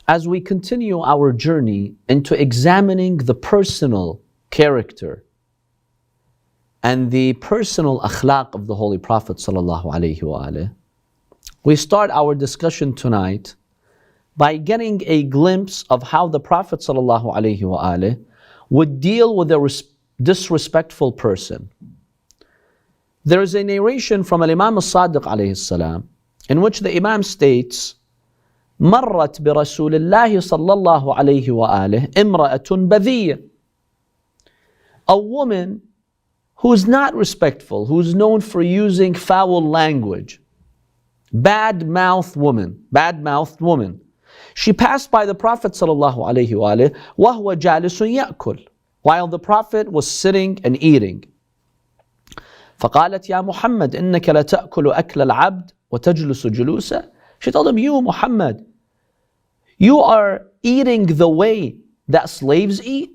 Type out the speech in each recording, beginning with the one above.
as we continue our journey into examining the personal character and the personal akhlaq of the Holy Prophet ﷺ, we start our discussion tonight by getting a glimpse of how the Prophet ﷺ would deal with a disrespectful person. There is a narration from Imam al-Sadiq alayhi salam in which the Imam states, مرت برسول الله صلى الله عليه وآله امرأة بذية. A woman who's not respectful, who's known for using foul language, bad-mouthed woman. She passed by the Prophet sallallahu alaihi wasallam وهو جالس يأكل, while the Prophet was sitting and eating. فقالت يا محمد إنك لتأكل أكل العبد وتجلس جلوسا. She told him, you Muhammad, you are eating the way that slaves eat,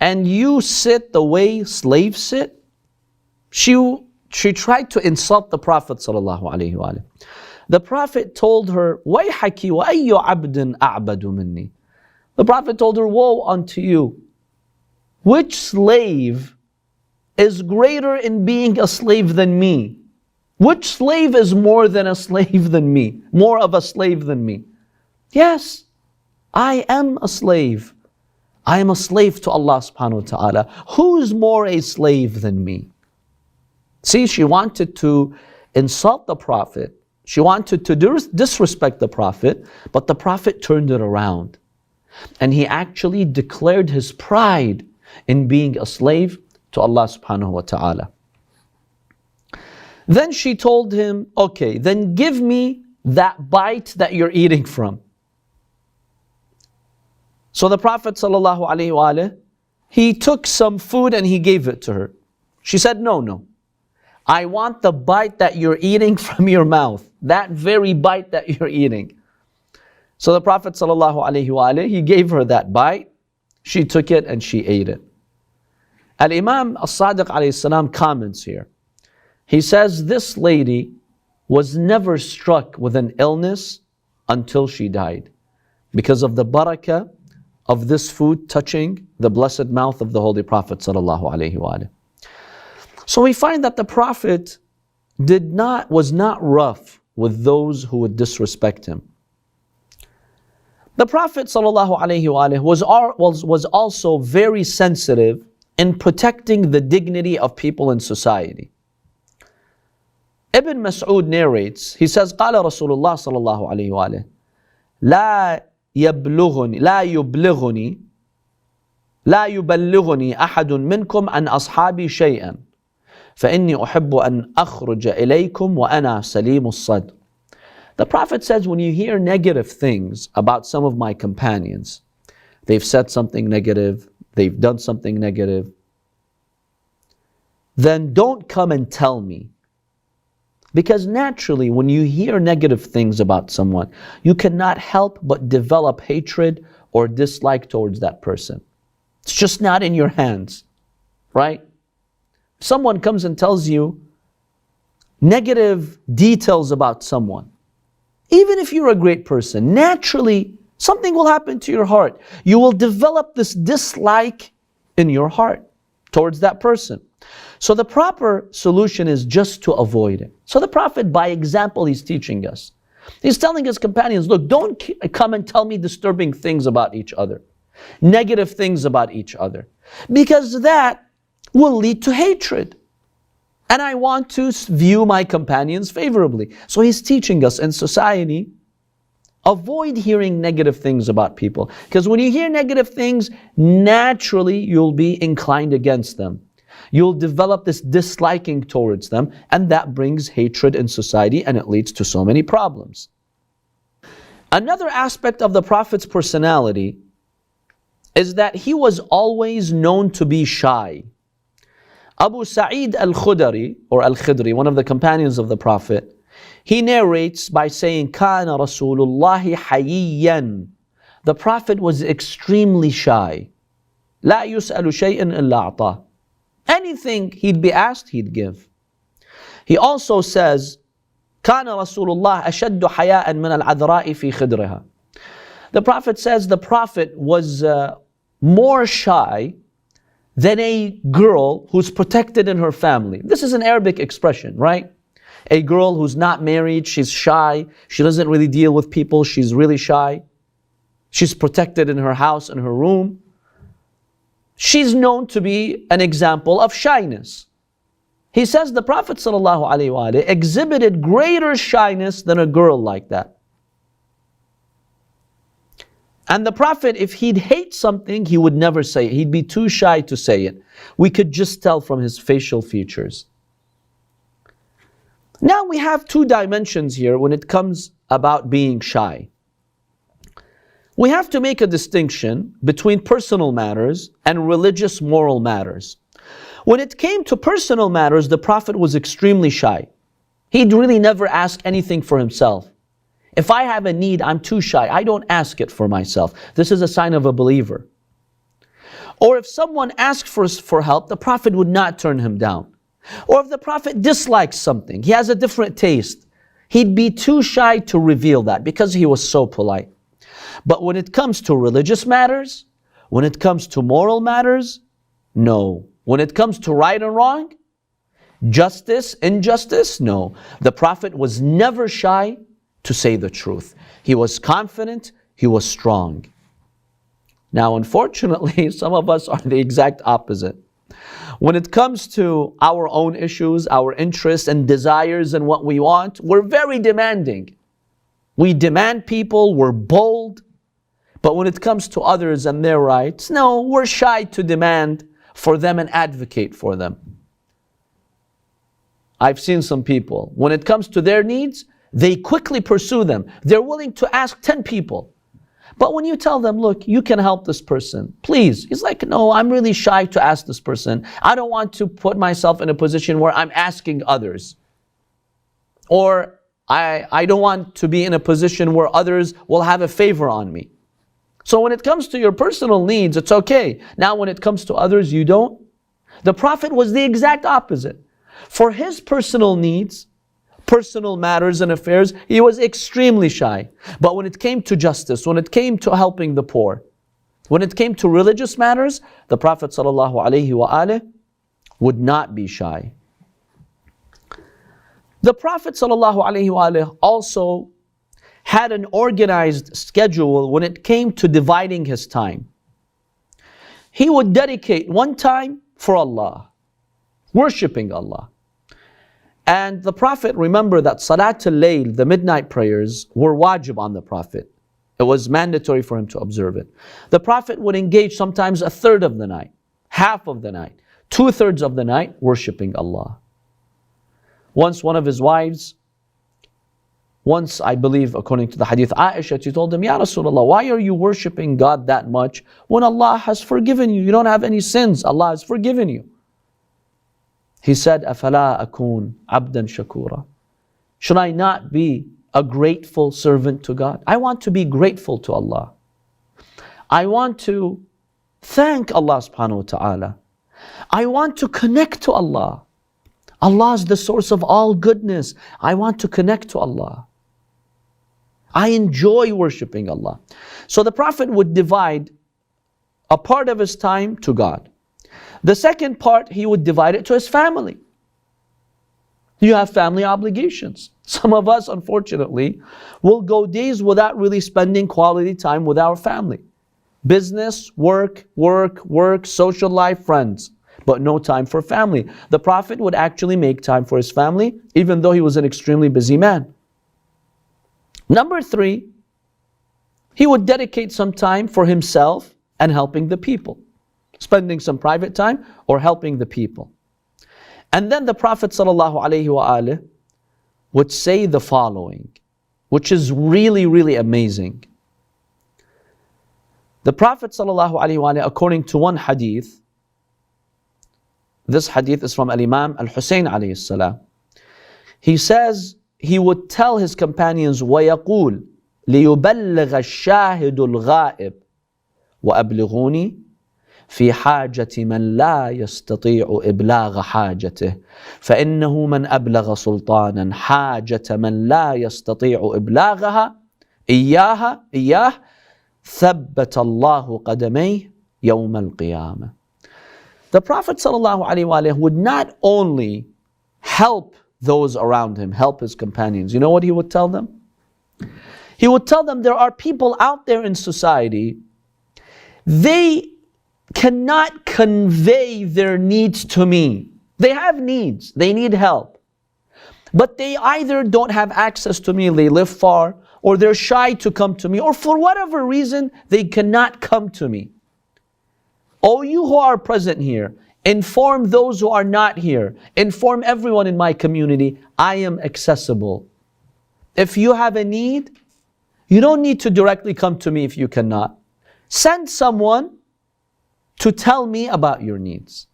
and you sit the way slaves sit. She tried to insult the Prophet sallallahu alaihi wasallam. The Prophet told her, وَيْحَكِ وَأَيُّ عَبْدٍ أَعْبَدُ مِنِّي. The Prophet told her, woe unto you. Which slave is greater in being a slave than me? Which slave is more than a slave than me? More of a slave than me? Yes, I am a slave. I am a slave to Allah subhanahu wa ta'ala. Who is more a slave than me? See, she wanted to insult the Prophet. She wanted to disrespect the Prophet, but the Prophet turned it around. And he actually declared his pride in being a slave to Allah subhanahu wa ta'ala. Then she told him, okay, then give me that bite that you're eating from. So the Prophet sallallahu alaihi wasallam, he took some food and he gave it to her. She said, no. I want the bite that you're eating from your mouth. That very bite that you're eating. So the Prophet sallallahu alaihi wasallam, he gave her that bite. She took it and she ate it. Al-Imam al-Sadiq alayhi salam comments here. He says, this lady was never struck with an illness until she died, because of the barakah of this food touching the blessed mouth of the Holy Prophet sallallahu alaihi wasallam. So we find that the Prophet was not rough with those who would disrespect him. The Prophet sallallahu alaihi wasallam was also very sensitive in protecting the dignity of people in society. Ibn Mas'ud narrates, he says, قال رسول الله صلى الله عليه وآله لا يبلغني أحد منكم عن أصحابي شيئا فإني أحب أن أخرج إليكم وأنا سليم الصدر. The Prophet says, when you hear negative things about some of my companions, they've said something negative, they've done something negative, then don't come and tell me. Because naturally, when you hear negative things about someone, you cannot help but develop hatred or dislike towards that person. It's just not in your hands, right? Someone comes and tells you negative details about someone. Even if you're a great person, naturally, something will happen to your heart. You will develop this dislike in your heart towards that person. So the proper solution is just to avoid it. So the Prophet, by example, he's teaching us. He's telling his companions, look, don't come and tell me disturbing things about each other, negative things about each other, because that will lead to hatred. And I want to view my companions favorably. So he's teaching us in society, avoid hearing negative things about people. Because when you hear negative things, naturally you'll be inclined against them. You'll develop this disliking towards them, and that brings hatred in society, and it leads to so many problems. Another aspect of the Prophet's personality is that he was always known to be shy. Abu Sa'id al-Khudri, or al-Khidri, one of the companions of the Prophet, he narrates by saying, كَانَ رَسُولُ اللَّهِ حَيِيًّا. The Prophet was extremely shy. لَا يُسْأَلُ شَيْءٍ إِلَّا أَعْطَاهُ. Anything he'd be asked, he'd give. He also says, كَانَ رَسُولُ اللَّهِ أَشَدُّ حَيَاءً مِنَ الْعَذْرَاءِ فِي خِدْرِهَا. The Prophet says the Prophet was more shy than a girl who's protected in her family. This is an Arabic expression, right? A girl who's not married, she's shy, she doesn't really deal with people, she's really shy. She's protected in her house, in her room. She's known to be an example of shyness. He says the Prophet ﷺ exhibited greater shyness than a girl like that. And the Prophet, if he'd hate something, he would never say it. He'd be too shy to say it. We could just tell from his facial features. Now we have two dimensions here when it comes about being shy. We have to make a distinction between personal matters and religious moral matters. When it came to personal matters, the Prophet was extremely shy. He'd really never ask anything for himself. If I have a need, I'm too shy. I don't ask it for myself. This is a sign of a believer. Or if someone asked for help, the Prophet would not turn him down. Or if the Prophet dislikes something, he has a different taste, he'd be too shy to reveal that because he was so polite. But when it comes to religious matters, when it comes to moral matters, no. When it comes to right and wrong, justice, injustice, no. The Prophet was never shy to say the truth. He was confident, he was strong. Now, unfortunately, some of us are the exact opposite. When it comes to our own issues, our interests and desires and what we want, we're very demanding. We demand people, we're bold. But when it comes to others and their rights, no, we're shy to demand for them and advocate for them. I've seen some people, when it comes to their needs, they quickly pursue them. They're willing to ask 10 people. But when you tell them, look, you can help this person, please. He's like, no, I'm really shy to ask this person. I don't want to put myself in a position where I'm asking others. Or I don't want to be in a position where others will have a favor on me. So when it comes to your personal needs, it's okay. Now when it comes to others, you don't. The Prophet was the exact opposite. For his personal needs, personal matters and affairs, he was extremely shy. But when it came to justice, when it came to helping the poor, when it came to religious matters, the Prophet ﷺ would not be shy. The Prophet ﷺ also had an organized schedule when it came to dividing his time. He would dedicate one time for Allah, worshipping Allah. And the Prophet, remember that Salatul Layl, the midnight prayers, were wajib on the Prophet. It was mandatory for him to observe it. The Prophet would engage sometimes a third of the night, half of the night, 2/3 of the night, worshipping Allah. Once one of his wives, I believe according to the hadith, Aisha, she told him, Ya Rasulullah, why are you worshipping God that much when Allah has forgiven you? You don't have any sins. Allah has forgiven you. He said, أَفَلَا أَكُونَ عَبْدًا شَكُورًا. Should I not be a grateful servant to God? I want to be grateful to Allah. I want to thank Allah subhanahu wa ta'ala. I want to connect to Allah. Allah is the source of all goodness. I want to connect to Allah. I enjoy worshipping Allah. So the Prophet would divide a part of his time to God. The second part, he would divide it to his family. You have family obligations. Some of us, unfortunately, will go days without really spending quality time with our family. Business, work, social life, friends, but no time for family. The Prophet would actually make time for his family, even though he was an extremely busy man. Number 3, he would dedicate some time for himself and helping the people, spending some private time or helping the people. And then the Prophet ﷺ would say the following, which is really, really amazing. The Prophet ﷺ, according to one hadith, this hadith is from Al-Imam Al-Husayn alayhi salam. He says, he would tell his companions, وَيَقُولُ لِيُبَلِّغَ الشَّاهِدُ الْغَائِبُ وَأَبْلِغُونِي في حاجة من لا يستطيع إبلاغ حاجته فإنه من أبلغ سلطانا حاجة من لا يستطيع إبلاغها إياه ثبت الله قدميه يوم القيامة. The Prophet ﷺ would not only help those around him, help his companions. You know what he would tell them? He would tell them there are people out there in society, they cannot convey their needs to me. They have needs, they need help. But they either don't have access to me, they live far, or they're shy to come to me, or for whatever reason, they cannot come to me. O you who are present here, inform those who are not here. Inform everyone in my community, I am accessible. If you have a need, you don't need to directly come to me if you cannot. Send someone to tell me about your needs.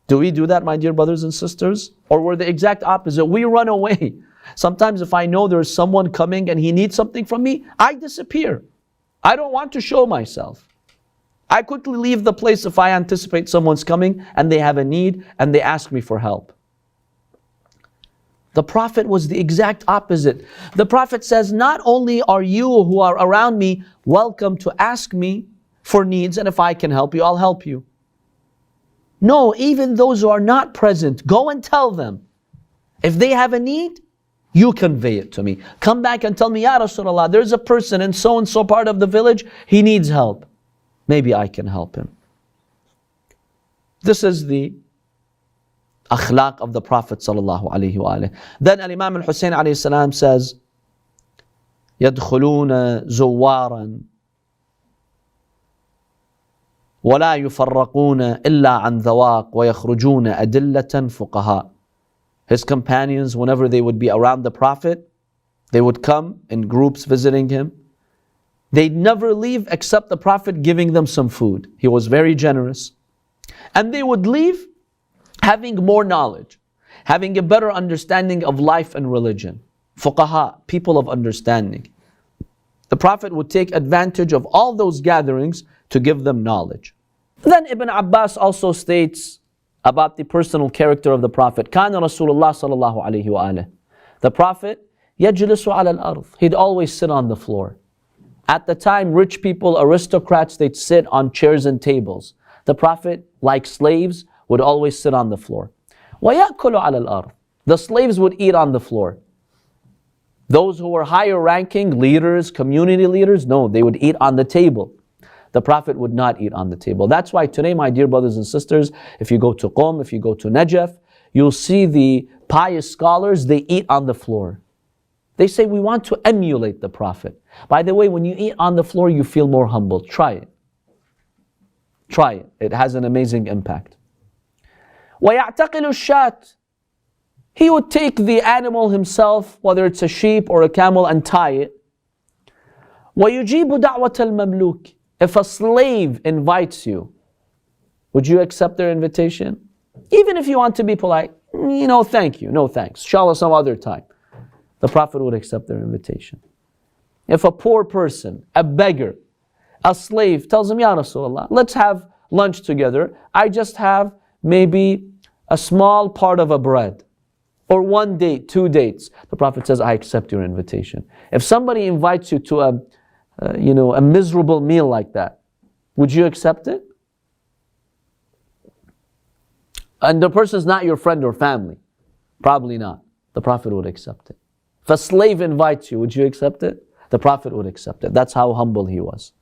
Do we do that, my dear brothers and sisters? Or we're the exact opposite? We run away. Sometimes if I know there's someone coming and he needs something from me, I disappear. I don't want to show myself. I quickly leave the place if I anticipate someone's coming and they have a need and they ask me for help. The Prophet was the exact opposite. The Prophet says, not only are you who are around me welcome to ask me for needs, and if I can help you, I'll help you. No, even those who are not present, go and tell them. If they have a need, you convey it to me. Come back and tell me, Ya Rasulullah, there's a person in so-and-so part of the village, he needs help. Maybe I can help him. This is the akhlaq of the Prophet sallallahu alaihi wasallam. Then Imam al-Hussein alayhi salam says, يدخلون زوارا ولا يفرقون إلا عن ذواق ويخرجون أدلة فقهاء. His companions, whenever they would be around the Prophet, they would come in groups visiting him. They'd never leave except the Prophet giving them some food. He was very generous. And they would leave having more knowledge, having a better understanding of life and religion. Fuqaha, people of understanding. The Prophet would take advantage of all those gatherings to give them knowledge. Then Ibn Abbas also states about the personal character of the Prophet. كان رسول الله صلى الله عليه وآله. The Prophet يجلس على الأرض. He'd always sit on the floor. At the time, rich people, aristocrats, they'd sit on chairs and tables. The Prophet, like slaves, would always sit on the floor. وَيَأْكُلُ عَلَى الْأَرْضِ. The slaves would eat on the floor. Those who were higher ranking, leaders, community leaders, no, they would eat on the table. The Prophet would not eat on the table. That's why today, my dear brothers and sisters, if you go to Qom, if you go to Najaf, you'll see the pious scholars, they eat on the floor. They say, we want to emulate the Prophet. By the way, when you eat on the floor, you feel more humble. Try it. Try it. It has an amazing impact. وَيَعْتَقِلُ الشَّاةِ. He would take the animal himself, whether it's a sheep or a camel, and tie it. وَيُجِيبُ دَعْوَةَ الْمَمْلُوكِ. If a slave invites you, would you accept their invitation? Even if you want to be polite, thank you, no thanks. Inshallah, some other time. The Prophet would accept their invitation. If a poor person, a beggar, a slave tells him, Ya Rasulullah, let's have lunch together. I just have maybe a small part of a bread. Or 1 date, 2 dates. The Prophet says, I accept your invitation. If somebody invites you to a miserable meal like that, would you accept it? And the person's not your friend or family. Probably not. The Prophet would accept it. If a slave invites you, would you accept it? The Prophet would accept it. That's how humble he was.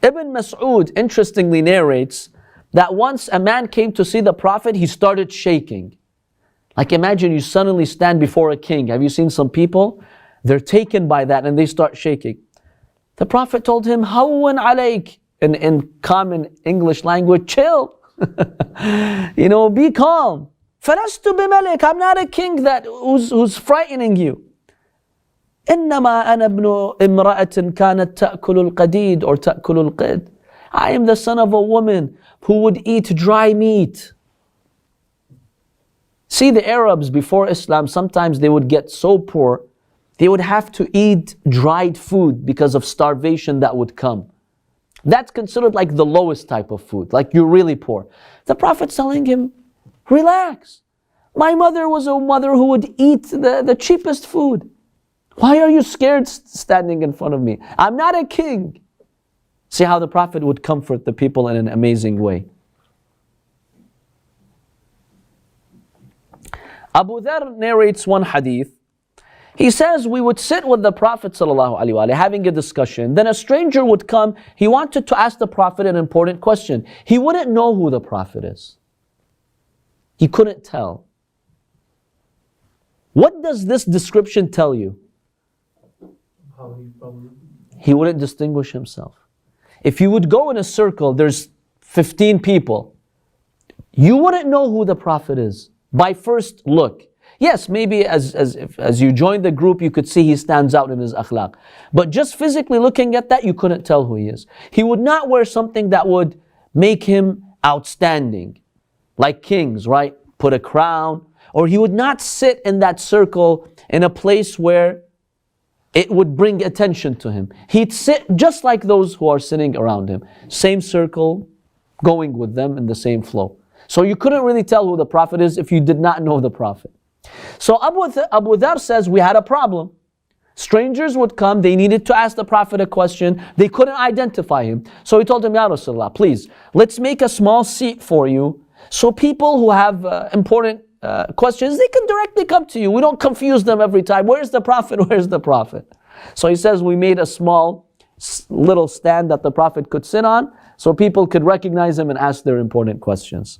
Ibn Mas'ud interestingly narrates that once a man came to see the Prophet, he started shaking. Like imagine you suddenly stand before a king. Have you seen some people? They're taken by that and they start shaking. The Prophet told him, Hawwan alayk, in common English language, chill. Be calm. فَلَسْتُ بِمَلِكٍ. I'm not a king who's frightening you. إِنَّمَا أَنَا ابْنُ إِمْرَأَةٍ كَانَتْ تَأْكُلُ الْقَدِيدِ or تَأْكُلُ الْقِدْ. I am the son of a woman who would eat dry meat. See, the Arabs before Islam, sometimes they would get so poor, they would have to eat dried food because of starvation that would come. That's considered like the lowest type of food, like you're really poor. The Prophet's telling him, relax. My mother was a mother who would eat the cheapest food. Why are you scared standing in front of me? I'm not a king. See how the Prophet would comfort the people in an amazing way. Abu Dharr narrates one hadith. He says, we would sit with the Prophet ﷺ having a discussion. Then a stranger would come. He wanted to ask the Prophet an important question. He wouldn't know who the Prophet is. He couldn't tell. What does this description tell you? He wouldn't distinguish himself. If you would go in a circle, there's 15 people. You wouldn't know who the Prophet is by first look. Yes, maybe as you join the group, you could see he stands out in his akhlaq. But just physically looking at that, you couldn't tell who he is. He would not wear something that would make him outstanding. Like kings, right? Put a crown. Or he would not sit in that circle in a place where it would bring attention to him. He'd sit just like those who are sitting around him. Same circle, going with them in the same flow. So you couldn't really tell who the Prophet is if you did not know the Prophet. So Abu Dharr says, we had a problem. Strangers would come, they needed to ask the Prophet a question, they couldn't identify him. So he told him, Ya Rasulullah, please, let's make a small seat for you, so people who have important questions, they can directly come to you. We don't confuse them every time. Where's the Prophet? Where's the Prophet? So he says, we made a small little stand that the Prophet could sit on, so people could recognize him and ask their important questions.